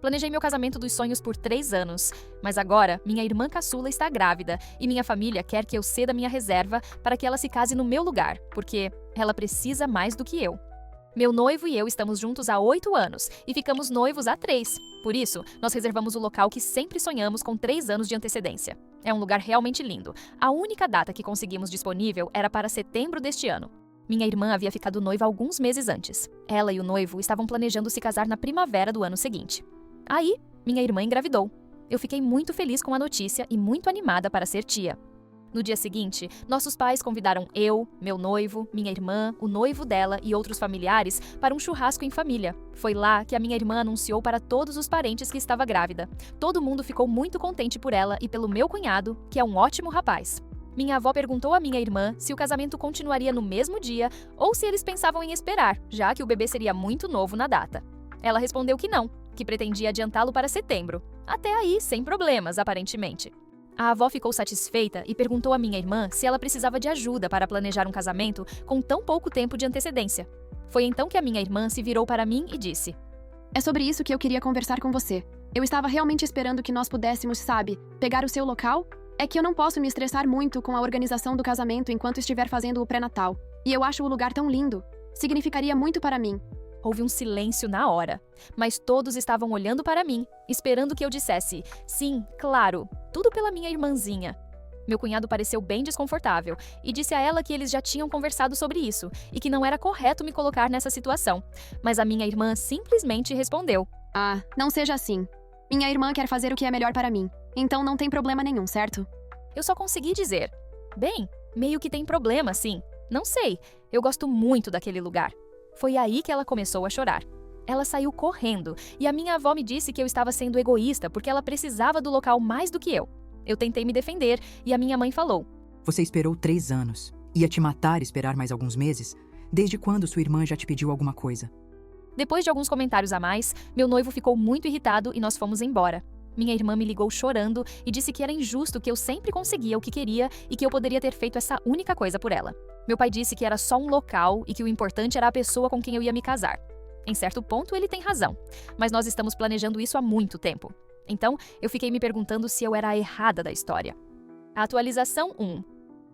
Planejei meu casamento dos sonhos por 3 anos, mas agora minha irmã caçula está grávida e minha família quer que eu ceda minha reserva para que ela se case no meu lugar, porque ela precisa mais do que eu. Meu noivo e eu estamos juntos há 8 anos e ficamos noivos há 3. Por isso, nós reservamos o local que sempre sonhamos com 3 anos de antecedência. É um lugar realmente lindo. A única data que conseguimos disponível era para setembro deste ano. Minha irmã havia ficado noiva alguns meses antes. Ela e o noivo estavam planejando se casar na primavera do ano seguinte. Aí, minha irmã engravidou. Eu fiquei muito feliz com a notícia e muito animada para ser tia. No dia seguinte, nossos pais convidaram eu, meu noivo, minha irmã, o noivo dela e outros familiares para um churrasco em família. Foi lá que a minha irmã anunciou para todos os parentes que estava grávida. Todo mundo ficou muito contente por ela e pelo meu cunhado, que é um ótimo rapaz. Minha avó perguntou à minha irmã se o casamento continuaria no mesmo dia ou se eles pensavam em esperar, já que o bebê seria muito novo na data. Ela respondeu que não, que pretendia adiantá-lo para setembro. Até aí, sem problemas, aparentemente. A avó ficou satisfeita e perguntou à minha irmã se ela precisava de ajuda para planejar um casamento com tão pouco tempo de antecedência. Foi então que a minha irmã se virou para mim e disse: "É sobre isso que eu queria conversar com você. Eu estava realmente esperando que nós pudéssemos, sabe, pegar o seu local? É que eu não posso me estressar muito com a organização do casamento enquanto estiver fazendo o pré-natal. E eu acho o lugar tão lindo. Significaria muito para mim." Houve um silêncio na hora, mas todos estavam olhando para mim, esperando que eu dissesse: "Sim, claro, tudo pela minha irmãzinha." Meu cunhado pareceu bem desconfortável e disse a ela que eles já tinham conversado sobre isso e que não era correto me colocar nessa situação. Mas a minha irmã simplesmente respondeu: "Ah, não seja assim. Minha irmã quer fazer o que é melhor para mim, então não tem problema nenhum, certo?" Eu só consegui dizer: "Bem, meio que tem problema, sim. Não sei, eu gosto muito daquele lugar." Foi aí que ela começou a chorar. Ela saiu correndo e a minha avó me disse que eu estava sendo egoísta porque ela precisava do local mais do que eu. Eu tentei me defender e a minha mãe falou: "Você esperou 3 anos. Ia te matar esperar mais alguns meses? Desde quando sua irmã já te pediu alguma coisa?" Depois de alguns comentários a mais, meu noivo ficou muito irritado e nós fomos embora. Minha irmã me ligou chorando e disse que era injusto que eu sempre conseguia o que queria e que eu poderia ter feito essa única coisa por ela. Meu pai disse que era só um local e que o importante era a pessoa com quem eu ia me casar. Em certo ponto, ele tem razão, mas nós estamos planejando isso há muito tempo. Então, eu fiquei me perguntando se eu era a errada da história. A atualização 1.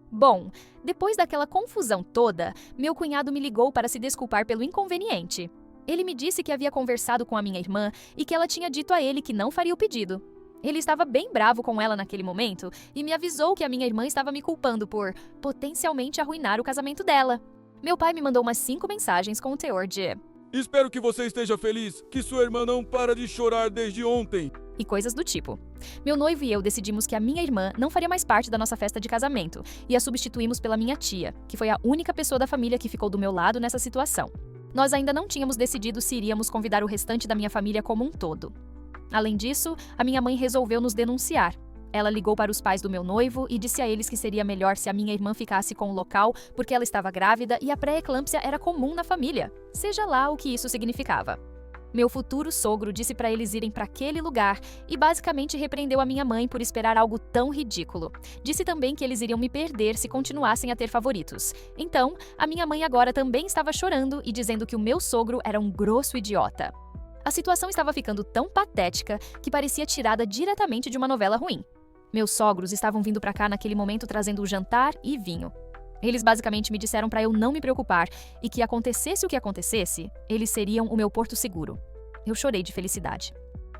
Bom, depois daquela confusão toda, meu cunhado me ligou para se desculpar pelo inconveniente. Ele me disse que havia conversado com a minha irmã e que ela tinha dito a ele que não faria o pedido. Ele estava bem bravo com ela naquele momento e me avisou que a minha irmã estava me culpando por potencialmente arruinar o casamento dela. Meu pai me mandou umas 5 mensagens com o teor de: "Espero que você esteja feliz, que sua irmã não para de chorar desde ontem." e coisas do tipo. Meu noivo e eu decidimos que a minha irmã não faria mais parte da nossa festa de casamento e a substituímos pela minha tia, que foi a única pessoa da família que ficou do meu lado nessa situação. Nós ainda não tínhamos decidido se iríamos convidar o restante da minha família como um todo. Além disso, a minha mãe resolveu nos denunciar. Ela ligou para os pais do meu noivo e disse a eles que seria melhor se a minha irmã ficasse com o local porque ela estava grávida e a pré-eclâmpsia era comum na família, seja lá o que isso significava. Meu futuro sogro disse para eles irem para aquele lugar e basicamente repreendeu a minha mãe por esperar algo tão ridículo. Disse também que eles iriam me perder se continuassem a ter favoritos. Então, a minha mãe agora também estava chorando e dizendo que o meu sogro era um grosso idiota. A situação estava ficando tão patética que parecia tirada diretamente de uma novela ruim. Meus sogros estavam vindo para cá naquele momento trazendo o jantar e vinho. Eles basicamente me disseram para eu não me preocupar e que acontecesse o que acontecesse, eles seriam o meu porto seguro. Eu chorei de felicidade.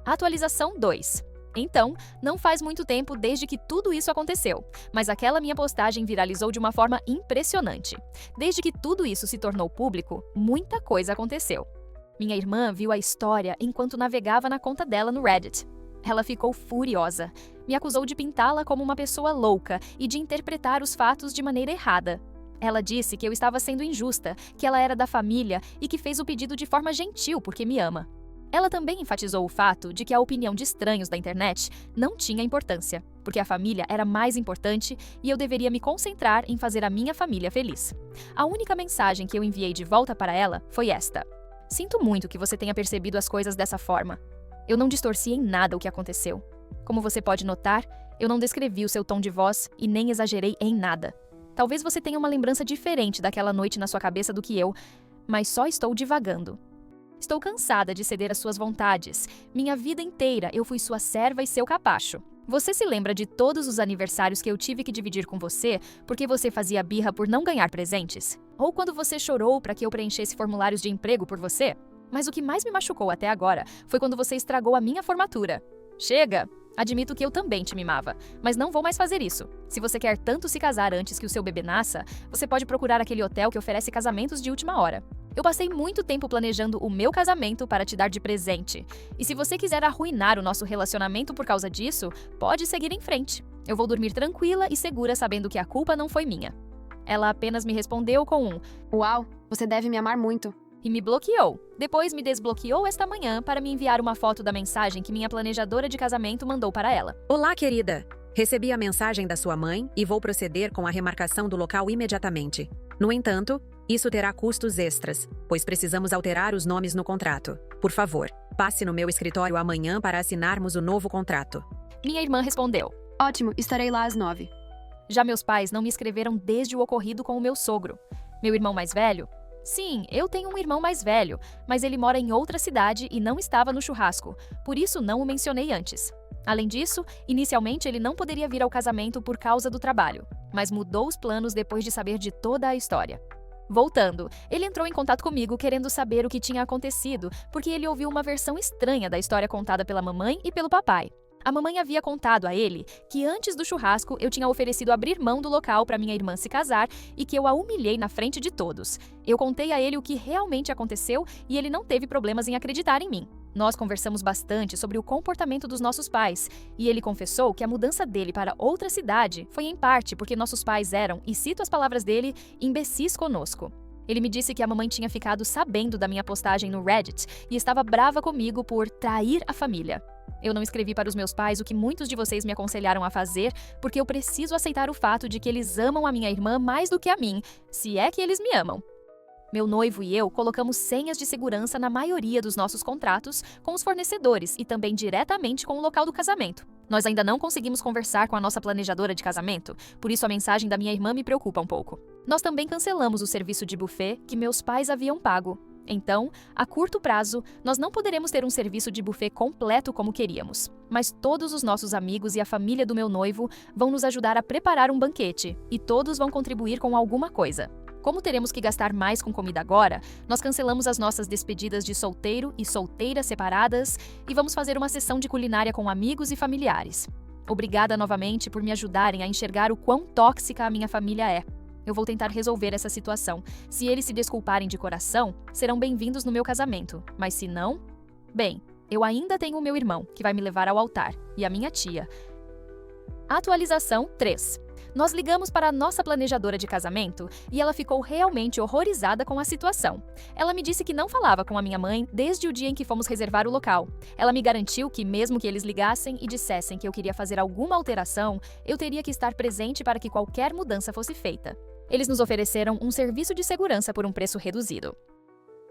Atualização 2. Então, não faz muito tempo desde que tudo isso aconteceu, mas aquela minha postagem viralizou de uma forma impressionante. Desde que tudo isso se tornou público, muita coisa aconteceu. Minha irmã viu a história enquanto navegava na conta dela no Reddit. Ela ficou furiosa. Me acusou de pintá-la como uma pessoa louca e de interpretar os fatos de maneira errada. Ela disse que eu estava sendo injusta, que ela era da família e que fez o pedido de forma gentil porque me ama. Ela também enfatizou o fato de que a opinião de estranhos da internet não tinha importância, porque a família era mais importante e eu deveria me concentrar em fazer a minha família feliz. A única mensagem que eu enviei de volta para ela foi esta: "Sinto muito que você tenha percebido as coisas dessa forma. Eu não distorci em nada o que aconteceu. Como você pode notar, eu não descrevi o seu tom de voz e nem exagerei em nada. Talvez você tenha uma lembrança diferente daquela noite na sua cabeça do que eu, mas só estou divagando. Estou cansada de ceder às suas vontades. Minha vida inteira eu fui sua serva e seu capacho. Você se lembra de todos os aniversários que eu tive que dividir com você porque você fazia birra por não ganhar presentes? Ou quando você chorou para que eu preenchesse formulários de emprego por você? Mas o que mais me machucou até agora foi quando você estragou a minha formatura. Chega! Admito que eu também te mimava, mas não vou mais fazer isso. Se você quer tanto se casar antes que o seu bebê nasça, você pode procurar aquele hotel que oferece casamentos de última hora. Eu passei muito tempo planejando o meu casamento para te dar de presente. E se você quiser arruinar o nosso relacionamento por causa disso, pode seguir em frente. Eu vou dormir tranquila e segura sabendo que a culpa não foi minha. Ela apenas me respondeu com um Uau, você deve me amar muito. e me bloqueou. Depois me desbloqueou esta manhã para me enviar uma foto da mensagem que minha planejadora de casamento mandou para ela. Olá, querida. Recebi a mensagem da sua mãe e vou proceder com a remarcação do local imediatamente. No entanto, isso terá custos extras, pois precisamos alterar os nomes no contrato. Por favor, passe no meu escritório amanhã para assinarmos o novo contrato. Minha irmã respondeu. Ótimo, estarei lá às 9. Já meus pais não me escreveram desde o ocorrido com o meu sogro. Meu irmão mais velho? Sim, eu tenho um irmão mais velho, mas ele mora em outra cidade e não estava no churrasco, por isso não o mencionei antes. Além disso, inicialmente ele não poderia vir ao casamento por causa do trabalho, mas mudou os planos depois de saber de toda a história. Voltando, ele entrou em contato comigo querendo saber o que tinha acontecido, porque ele ouviu uma versão estranha da história contada pela mamãe e pelo papai. A mamãe havia contado a ele que antes do churrasco eu tinha oferecido abrir mão do local para minha irmã se casar e que eu a humilhei na frente de todos. Eu contei a ele o que realmente aconteceu e ele não teve problemas em acreditar em mim. Nós conversamos bastante sobre o comportamento dos nossos pais e ele confessou que a mudança dele para outra cidade foi em parte porque nossos pais eram, e cito as palavras dele, imbecis conosco. Ele me disse que a mamãe tinha ficado sabendo da minha postagem no Reddit e estava brava comigo por trair a família. Eu não escrevi para os meus pais o que muitos de vocês me aconselharam a fazer, porque eu preciso aceitar o fato de que eles amam a minha irmã mais do que a mim, se é que eles me amam. Meu noivo e eu colocamos senhas de segurança na maioria dos nossos contratos com os fornecedores e também diretamente com o local do casamento. Nós ainda não conseguimos conversar com a nossa planejadora de casamento, por isso a mensagem da minha irmã me preocupa um pouco. Nós também cancelamos o serviço de buffet que meus pais haviam pago. Então, a curto prazo, nós não poderemos ter um serviço de buffet completo como queríamos. Mas todos os nossos amigos e a família do meu noivo vão nos ajudar a preparar um banquete, e todos vão contribuir com alguma coisa. Como teremos que gastar mais com comida agora, nós cancelamos as nossas despedidas de solteiro e solteira separadas e vamos fazer uma sessão de culinária com amigos e familiares. Obrigada novamente por me ajudarem a enxergar o quão tóxica a minha família é. Eu vou tentar resolver essa situação. Se eles se desculparem de coração, serão bem-vindos no meu casamento. Mas se não, bem, eu ainda tenho o meu irmão, que vai me levar ao altar, e a minha tia. Atualização 3. Nós ligamos para a nossa planejadora de casamento e ela ficou realmente horrorizada com a situação. Ela me disse que não falava com a minha mãe desde o dia em que fomos reservar o local. Ela me garantiu que, mesmo que eles ligassem e dissessem que eu queria fazer alguma alteração, eu teria que estar presente para que qualquer mudança fosse feita. Eles nos ofereceram um serviço de segurança por um preço reduzido.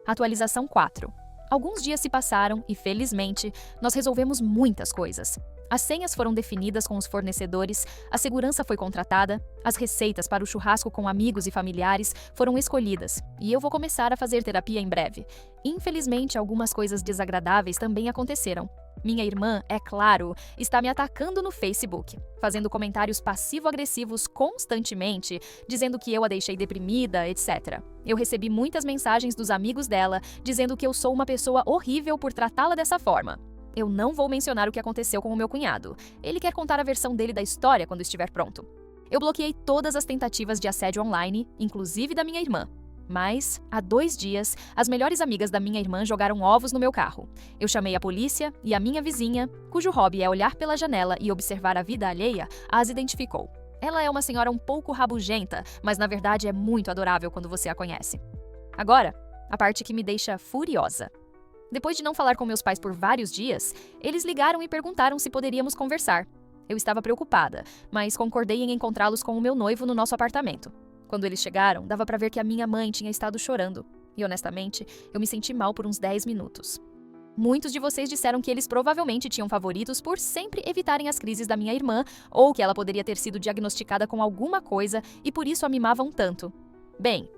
Atualização 4. Alguns dias se passaram e, felizmente, nós resolvemos muitas coisas. As senhas foram definidas com os fornecedores, a segurança foi contratada, as receitas para o churrasco com amigos e familiares foram escolhidas, e eu vou começar a fazer terapia em breve. Infelizmente, algumas coisas desagradáveis também aconteceram. Minha irmã, é claro, está me atacando no Facebook, fazendo comentários passivo-agressivos constantemente, dizendo que eu a deixei deprimida, etc. Eu recebi muitas mensagens dos amigos dela, dizendo que eu sou uma pessoa horrível por tratá-la dessa forma. Eu não vou mencionar o que aconteceu com o meu cunhado. Ele quer contar a versão dele da história quando estiver pronto. Eu bloqueei todas as tentativas de assédio online, inclusive da minha irmã. Mas, há 2 dias, as melhores amigas da minha irmã jogaram ovos no meu carro. Eu chamei a polícia e a minha vizinha, cujo hobby é olhar pela janela e observar a vida alheia, as identificou. Ela é uma senhora um pouco rabugenta, mas na verdade é muito adorável quando você a conhece. Agora, a parte que me deixa furiosa. Depois de não falar com meus pais por vários dias, eles ligaram e perguntaram se poderíamos conversar. Eu estava preocupada, mas concordei em encontrá-los com o meu noivo no nosso apartamento. Quando eles chegaram, dava para ver que a minha mãe tinha estado chorando. E honestamente, eu me senti mal por uns 10 minutos. Muitos de vocês disseram que eles provavelmente tinham favoritos por sempre evitarem as crises da minha irmã ou que ela poderia ter sido diagnosticada com alguma coisa e por isso a mimavam tanto. Bem,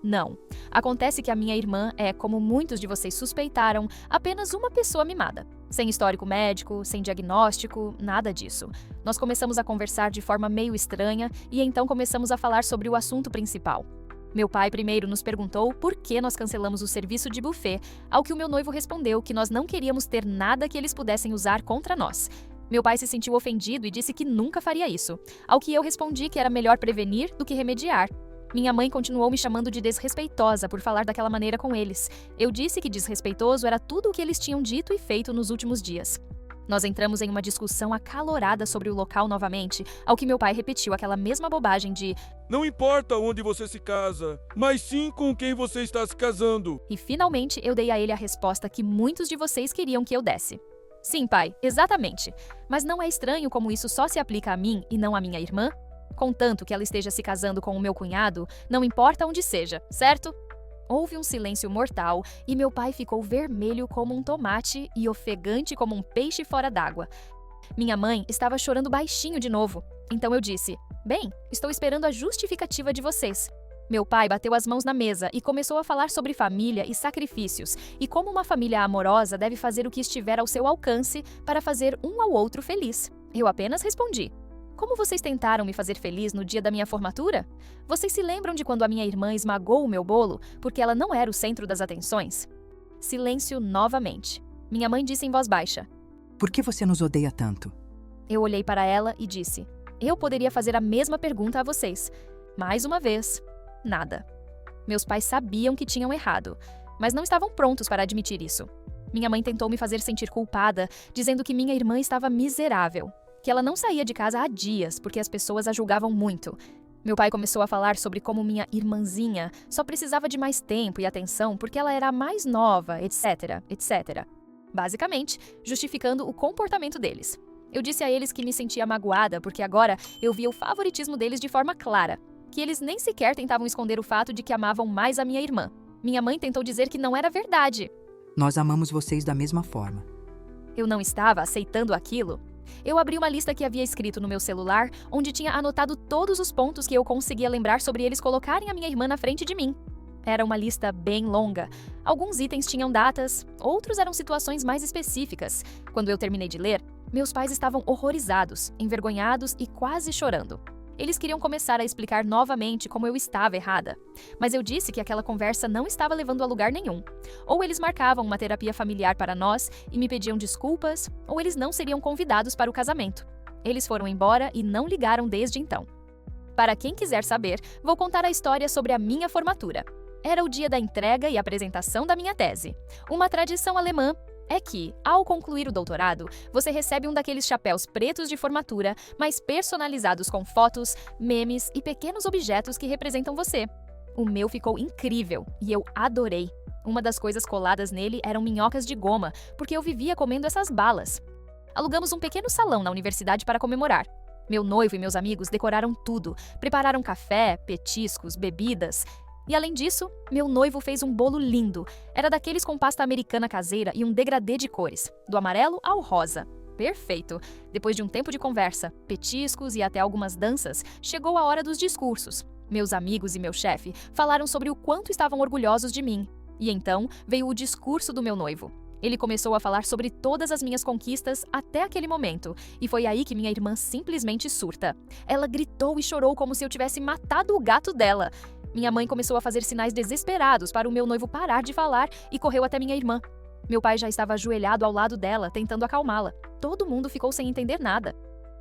Não. Acontece que a minha irmã é, como muitos de vocês suspeitaram, apenas uma pessoa mimada. Sem histórico médico, sem diagnóstico, nada disso. Nós começamos a conversar de forma meio estranha e então começamos a falar sobre o assunto principal. Meu pai primeiro nos perguntou por que nós cancelamos o serviço de buffet, ao que o meu noivo respondeu que nós não queríamos ter nada que eles pudessem usar contra nós. Meu pai se sentiu ofendido e disse que nunca faria isso, ao que eu respondi que era melhor prevenir do que remediar. Minha mãe continuou me chamando de desrespeitosa por falar daquela maneira com eles. Eu disse que desrespeitoso era tudo o que eles tinham dito e feito nos últimos dias. Nós entramos em uma discussão acalorada sobre o local novamente, ao que meu pai repetiu aquela mesma bobagem de Não importa onde você se casa, mas sim com quem você está se casando. E finalmente eu dei a ele a resposta que muitos de vocês queriam que eu desse. Sim, pai, exatamente. Mas não é estranho como isso só se aplica a mim e não à minha irmã? Contanto que ela esteja se casando com o meu cunhado, não importa onde seja, certo? Houve um silêncio mortal e meu pai ficou vermelho como um tomate e ofegante como um peixe fora d'água. Minha mãe estava chorando baixinho de novo. Então eu disse: Bem, estou esperando a justificativa de vocês. Meu pai bateu as mãos na mesa e começou a falar sobre família e sacrifícios e como uma família amorosa deve fazer o que estiver ao seu alcance para fazer um ao outro feliz. Eu apenas respondi: Como vocês tentaram me fazer feliz no dia da minha formatura? Vocês se lembram de quando a minha irmã esmagou o meu bolo porque ela não era o centro das atenções? Silêncio novamente. Minha mãe disse em voz baixa: Por que você nos odeia tanto? Eu olhei para ela e disse: Eu poderia fazer a mesma pergunta a vocês. Mais uma vez, nada. Meus pais sabiam que tinham errado, mas não estavam prontos para admitir isso. Minha mãe tentou me fazer sentir culpada, dizendo que minha irmã estava miserável, que ela não saía de casa há dias porque as pessoas a julgavam muito. Meu pai começou a falar sobre como minha irmãzinha só precisava de mais tempo e atenção porque ela era a mais nova, etc, etc. Basicamente, justificando o comportamento deles. Eu disse a eles que me sentia magoada porque agora eu via o favoritismo deles de forma clara, que eles nem sequer tentavam esconder o fato de que amavam mais a minha irmã. Minha mãe tentou dizer que não era verdade. Nós amamos vocês da mesma forma. Eu não estava aceitando aquilo. Eu abri uma lista que havia escrito no meu celular, onde tinha anotado todos os pontos que eu conseguia lembrar sobre eles colocarem a minha irmã na frente de mim. Era uma lista bem longa. Alguns itens tinham datas, outros eram situações mais específicas. Quando eu terminei de ler, meus pais estavam horrorizados, envergonhados e quase chorando. Eles queriam começar a explicar novamente como eu estava errada. Mas eu disse que aquela conversa não estava levando a lugar nenhum. Ou eles marcavam uma terapia familiar para nós e me pediam desculpas, ou eles não seriam convidados para o casamento. Eles foram embora e não ligaram desde então. Para quem quiser saber, vou contar a história sobre a minha formatura. Era o dia da entrega e apresentação da minha tese. Uma tradição alemã é que, ao concluir o doutorado, você recebe um daqueles chapéus pretos de formatura, mas personalizados com fotos, memes e pequenos objetos que representam você. O meu ficou incrível e eu adorei. Uma das coisas coladas nele eram minhocas de goma, porque eu vivia comendo essas balas. Alugamos um pequeno salão na universidade para comemorar. Meu noivo e meus amigos decoraram tudo, prepararam café, petiscos, bebidas. E além disso, meu noivo fez um bolo lindo. Era daqueles com pasta americana caseira e um degradê de cores, do amarelo ao rosa. Perfeito! Depois de um tempo de conversa, petiscos e até algumas danças, chegou a hora dos discursos. Meus amigos e meu chefe falaram sobre o quanto estavam orgulhosos de mim. E então veio o discurso do meu noivo. Ele começou a falar sobre todas as minhas conquistas até aquele momento, e foi aí que minha irmã simplesmente surta. Ela gritou e chorou como se eu tivesse matado o gato dela. Minha mãe começou a fazer sinais desesperados para o meu noivo parar de falar e correu até minha irmã. Meu pai já estava ajoelhado ao lado dela, tentando acalmá-la. Todo mundo ficou sem entender nada.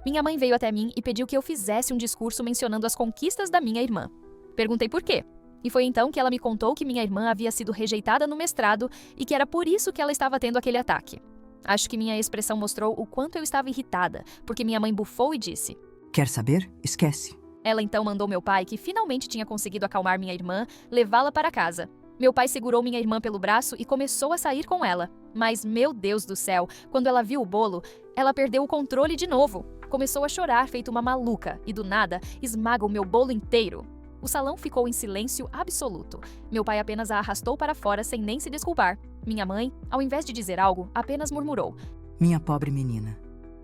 Minha mãe veio até mim e pediu que eu fizesse um discurso mencionando as conquistas da minha irmã. Perguntei por quê. E foi então que ela me contou que minha irmã havia sido rejeitada no mestrado e que era por isso que ela estava tendo aquele ataque. Acho que minha expressão mostrou o quanto eu estava irritada, porque minha mãe bufou e disse: Quer saber? Esquece. Ela então mandou meu pai, que finalmente tinha conseguido acalmar minha irmã, levá-la para casa. Meu pai segurou minha irmã pelo braço e começou a sair com ela. Mas, meu Deus do céu, quando ela viu o bolo, ela perdeu o controle de novo. Começou a chorar feito uma maluca e, do nada, esmaga o meu bolo inteiro. O salão ficou em silêncio absoluto. Meu pai apenas a arrastou para fora sem nem se desculpar. Minha mãe, ao invés de dizer algo, apenas murmurou: Minha pobre menina.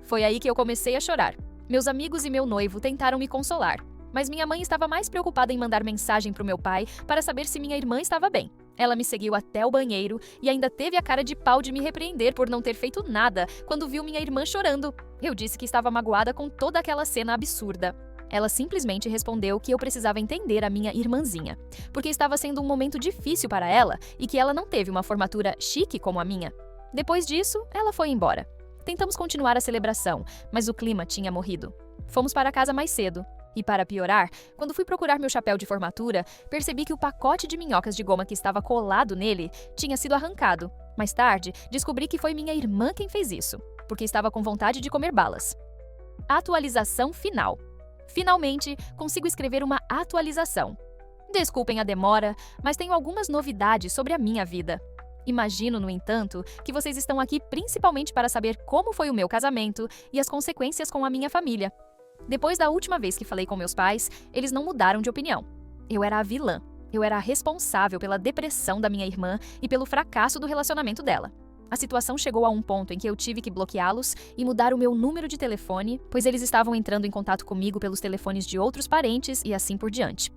Foi aí que eu comecei a chorar. Meus amigos e meu noivo tentaram me consolar. Mas minha mãe estava mais preocupada em mandar mensagem para o meu pai para saber se minha irmã estava bem. Ela me seguiu até o banheiro e ainda teve a cara de pau de me repreender por não ter feito nada quando viu minha irmã chorando. Eu disse que estava magoada com toda aquela cena absurda. Ela simplesmente respondeu que eu precisava entender a minha irmãzinha, porque estava sendo um momento difícil para ela e que ela não teve uma formatura chique como a minha. Depois disso, ela foi embora. Tentamos continuar a celebração, mas o clima tinha morrido. Fomos para casa mais cedo. E para piorar, quando fui procurar meu chapéu de formatura, percebi que o pacote de minhocas de goma que estava colado nele tinha sido arrancado. Mais tarde, descobri que foi minha irmã quem fez isso, porque estava com vontade de comer balas. Atualização final. Finalmente, consigo escrever uma atualização. Desculpem a demora, mas tenho algumas novidades sobre a minha vida. Imagino, no entanto, que vocês estão aqui principalmente para saber como foi o meu casamento e as consequências com a minha família. Depois da última vez que falei com meus pais, eles não mudaram de opinião. Eu era a vilã. Eu era a responsável pela depressão da minha irmã e pelo fracasso do relacionamento dela. A situação chegou a um ponto em que eu tive que bloqueá-los e mudar o meu número de telefone, pois eles estavam entrando em contato comigo pelos telefones de outros parentes e assim por diante.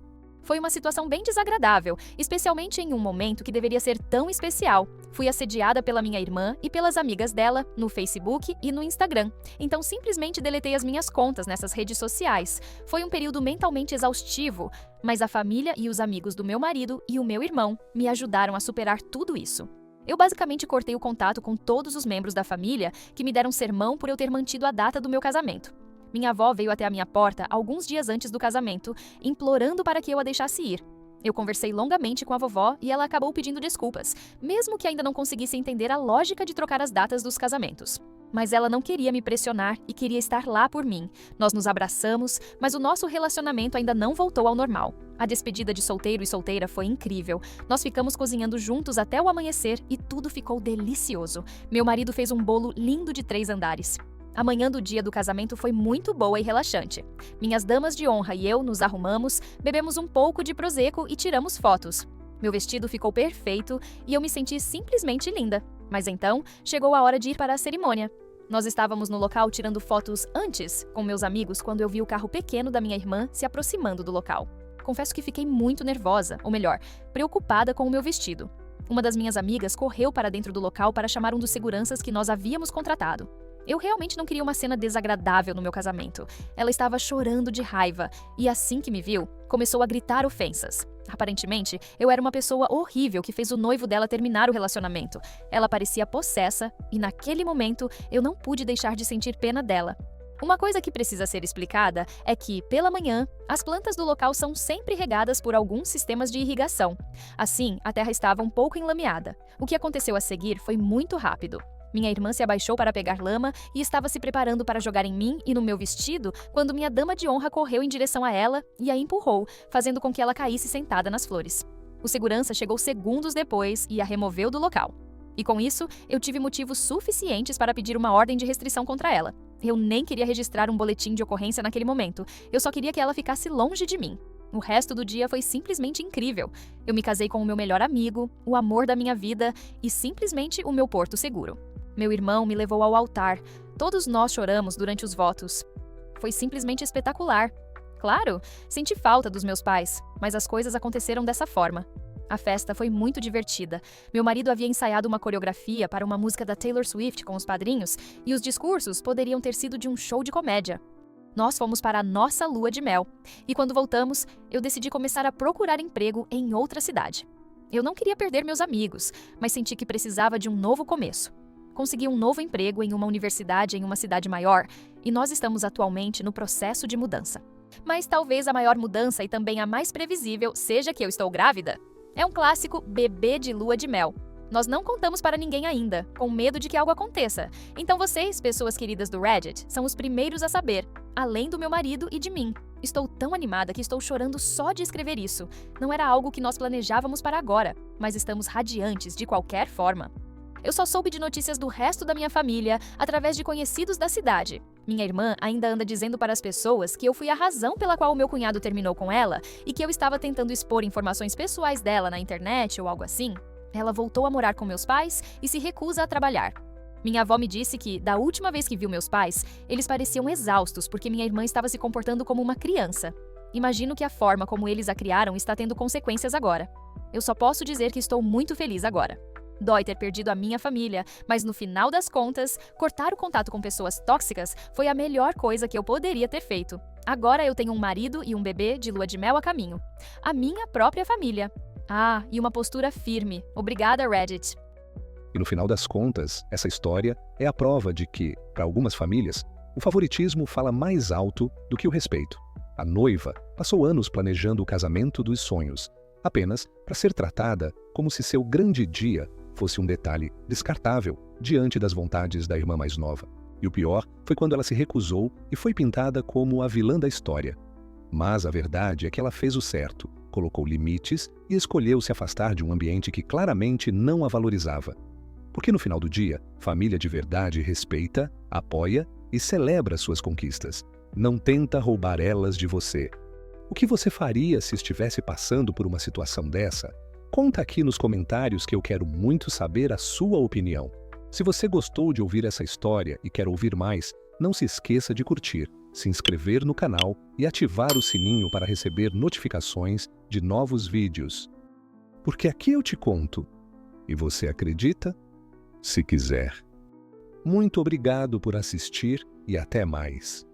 Foi uma situação bem desagradável, especialmente em um momento que deveria ser tão especial. Fui assediada pela minha irmã e pelas amigas dela no Facebook e no Instagram. Então simplesmente deletei as minhas contas nessas redes sociais. Foi um período mentalmente exaustivo, mas a família e os amigos do meu marido e o meu irmão me ajudaram a superar tudo isso. Eu basicamente cortei o contato com todos os membros da família que me deram sermão por eu ter mantido a data do meu casamento. Minha avó veio até a minha porta alguns dias antes do casamento, implorando para que eu a deixasse ir. Eu conversei longamente com a vovó e ela acabou pedindo desculpas, mesmo que ainda não conseguisse entender a lógica de trocar as datas dos casamentos. Mas ela não queria me pressionar e queria estar lá por mim. Nós nos abraçamos, mas o nosso relacionamento ainda não voltou ao normal. A despedida de solteiro e solteira foi incrível. Nós ficamos cozinhando juntos até o amanhecer e tudo ficou delicioso. Meu marido fez um bolo lindo de 3 andares. A manhã do dia do casamento foi muito boa e relaxante. Minhas damas de honra e eu nos arrumamos, bebemos um pouco de prosecco e tiramos fotos. Meu vestido ficou perfeito e eu me senti simplesmente linda. Mas então, chegou a hora de ir para a cerimônia. Nós estávamos no local tirando fotos antes, com meus amigos, quando eu vi o carro pequeno da minha irmã se aproximando do local. Confesso que fiquei muito nervosa, ou melhor, preocupada com o meu vestido. Uma das minhas amigas correu para dentro do local para chamar um dos seguranças que nós havíamos contratado. Eu realmente não queria uma cena desagradável no meu casamento. Ela estava chorando de raiva e, assim que me viu, começou a gritar ofensas. Aparentemente, eu era uma pessoa horrível que fez o noivo dela terminar o relacionamento. Ela parecia possessa e, naquele momento, eu não pude deixar de sentir pena dela. Uma coisa que precisa ser explicada é que, pela manhã, as plantas do local são sempre regadas por alguns sistemas de irrigação. Assim, a terra estava um pouco enlameada. O que aconteceu a seguir foi muito rápido. Minha irmã se abaixou para pegar lama e estava se preparando para jogar em mim e no meu vestido quando minha dama de honra correu em direção a ela e a empurrou, fazendo com que ela caísse sentada nas flores. O segurança chegou segundos depois e a removeu do local. E com isso, eu tive motivos suficientes para pedir uma ordem de restrição contra ela. Eu nem queria registrar um boletim de ocorrência naquele momento, eu só queria que ela ficasse longe de mim. O resto do dia foi simplesmente incrível. Eu me casei com o meu melhor amigo, o amor da minha vida e simplesmente o meu porto seguro. Meu irmão me levou ao altar. Todos nós choramos durante os votos. Foi simplesmente espetacular. Claro, senti falta dos meus pais, mas as coisas aconteceram dessa forma. A festa foi muito divertida. Meu marido havia ensaiado uma coreografia para uma música da Taylor Swift com os padrinhos e os discursos poderiam ter sido de um show de comédia. Nós fomos para a nossa lua de mel. E quando voltamos, eu decidi começar a procurar emprego em outra cidade. Eu não queria perder meus amigos, mas senti que precisava de um novo começo. Consegui um novo emprego em uma universidade em uma cidade maior e nós estamos atualmente no processo de mudança. Mas talvez a maior mudança e também a mais previsível seja que eu estou grávida. É um clássico bebê de lua de mel. Nós não contamos para ninguém ainda, com medo de que algo aconteça. Então vocês, pessoas queridas do Reddit, são os primeiros a saber, além do meu marido e de mim. Estou tão animada que estou chorando só de escrever isso. Não era algo que nós planejávamos para agora, mas estamos radiantes de qualquer forma. Eu só soube de notícias do resto da minha família através de conhecidos da cidade. Minha irmã ainda anda dizendo para as pessoas que eu fui a razão pela qual o meu cunhado terminou com ela e que eu estava tentando expor informações pessoais dela na internet ou algo assim. Ela voltou a morar com meus pais e se recusa a trabalhar. Minha avó me disse que, da última vez que viu meus pais, eles pareciam exaustos porque minha irmã estava se comportando como uma criança. Imagino que a forma como eles a criaram está tendo consequências agora. Eu só posso dizer que estou muito feliz agora. Dói ter perdido a minha família, mas no final das contas, cortar o contato com pessoas tóxicas foi a melhor coisa que eu poderia ter feito. Agora eu tenho um marido e um bebê de lua de mel a caminho. A minha própria família. Ah, e uma postura firme. Obrigada, Reddit. E no final das contas, essa história é a prova de que, para algumas famílias, o favoritismo fala mais alto do que o respeito. A noiva passou anos planejando o casamento dos sonhos, apenas para ser tratada como se seu grande dia fosse um detalhe descartável diante das vontades da irmã mais nova. E o pior foi quando ela se recusou e foi pintada como a vilã da história. Mas a verdade é que ela fez o certo, colocou limites e escolheu se afastar de um ambiente que claramente não a valorizava. Porque no final do dia, família de verdade respeita, apoia e celebra suas conquistas. Não tenta roubar elas de você. O que você faria se estivesse passando por uma situação dessa? Conta aqui nos comentários que eu quero muito saber a sua opinião. Se você gostou de ouvir essa história e quer ouvir mais, não se esqueça de curtir, se inscrever no canal e ativar o sininho para receber notificações de novos vídeos. Porque aqui eu te conto. E você acredita? Se quiser. Muito obrigado por assistir e até mais.